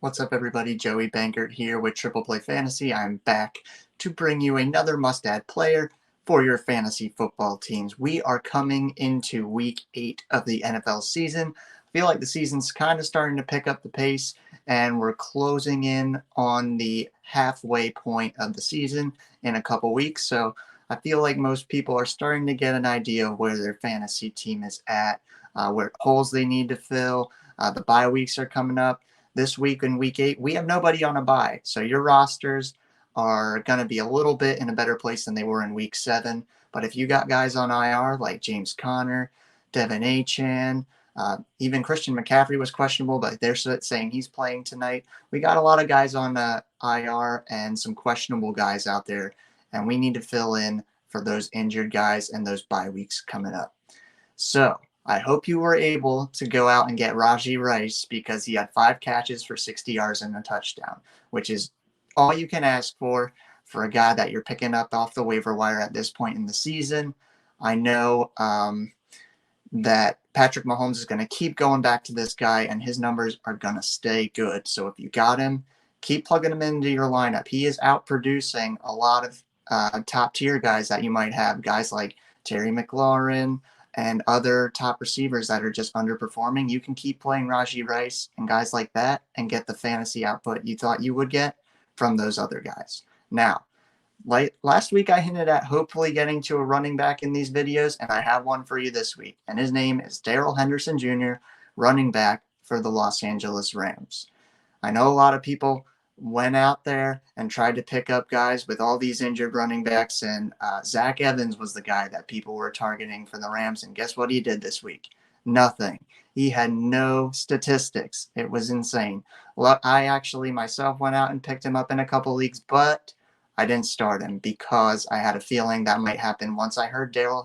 What's up, everybody? Joey Bankert here with Triple Play Fantasy. I'm back to bring you another must-add player for your fantasy football teams. We are coming into Week 8 of the NFL season. I feel like the season's kind of starting to pick up the pace, and we're closing in on the halfway point of the season in a couple weeks. So I feel like most people are starting to get an idea of where their fantasy team is at, where holes they need to fill. The bye weeks are coming up. This week in Week 8, we have nobody on a bye. So your rosters are going to be a little bit in a better place than they were in Week 7. But if you got guys on IR like James Conner, Devin Achane, even Christian McCaffrey was questionable, but they're saying he's playing tonight. We got a lot of guys on IR and some questionable guys out there, and we need to fill in for those injured guys and those bye weeks coming up. So I hope you were able to go out and get Rajee Rice because he had 5 catches for 60 yards and a touchdown, which is all you can ask for a guy that you're picking up off the waiver wire at this point in the season. I know that Patrick Mahomes is going to keep going back to this guy, and his numbers are going to stay good. So if you got him, keep plugging him into your lineup. He is outproducing a lot of top-tier guys that you might have, guys like Terry McLaurin, and other top receivers that are just underperforming. You can keep playing Rajee Rice and guys like that and get the fantasy output you thought you would get from those other guys. Now, last week I hinted at hopefully getting to a running back in these videos, and I have one for you this week. And his name is Darrell Henderson Jr., running back for the Los Angeles Rams. I know a lot of people went out there and tried to pick up guys with all these injured running backs, and Zach Evans was the guy that people were targeting for the Rams, and guess what he did this week? Nothing. He had no statistics. It was insane. Well, I actually myself went out and picked him up in a couple leagues, but I didn't start him because I had a feeling that might happen once I heard Darrell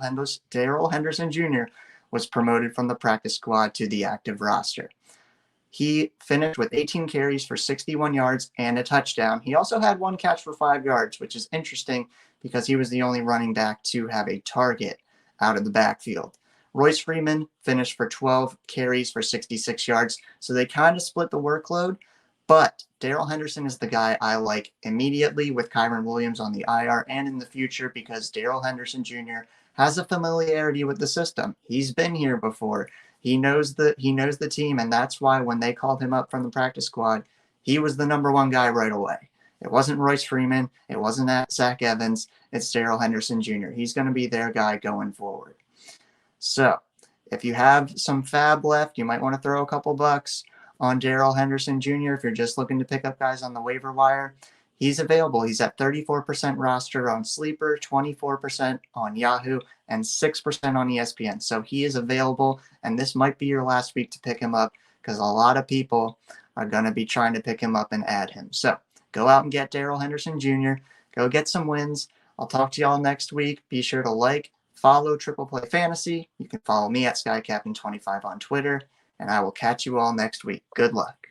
Henderson Jr. was promoted from the practice squad to the active roster. He finished with 18 carries for 61 yards and a touchdown. He also had 1 catch for 5 yards, which is interesting because he was the only running back to have a target out of the backfield. Royce Freeman finished for 12 carries for 66 yards, so they kind of split the workload. But Darrell Henderson is the guy I like immediately with Kyren Williams on the IR and in the future because Darrell Henderson Jr. has a familiarity with the system. He's been here before. He knows the team, and that's why when they called him up from the practice squad, he was the number 1 guy right away. It wasn't Royce Freeman. It wasn't Zach Evans. It's Darrell Henderson Jr. He's going to be their guy going forward. So if you have some fab left, you might want to throw a couple bucks on Darrell Henderson Jr. if you're just looking to pick up guys on the waiver wire. He's available. He's at 34% roster on Sleeper, 24% on Yahoo, and 6% on ESPN. So he is available, and this might be your last week to pick him up because a lot of people are going to be trying to pick him up and add him. So go out and get Darrell Henderson Jr. Go get some wins. I'll talk to y'all next week. Be sure to follow Triple Play Fantasy. You can follow me at SkyCaptain25 on Twitter, and I will catch you all next week. Good luck.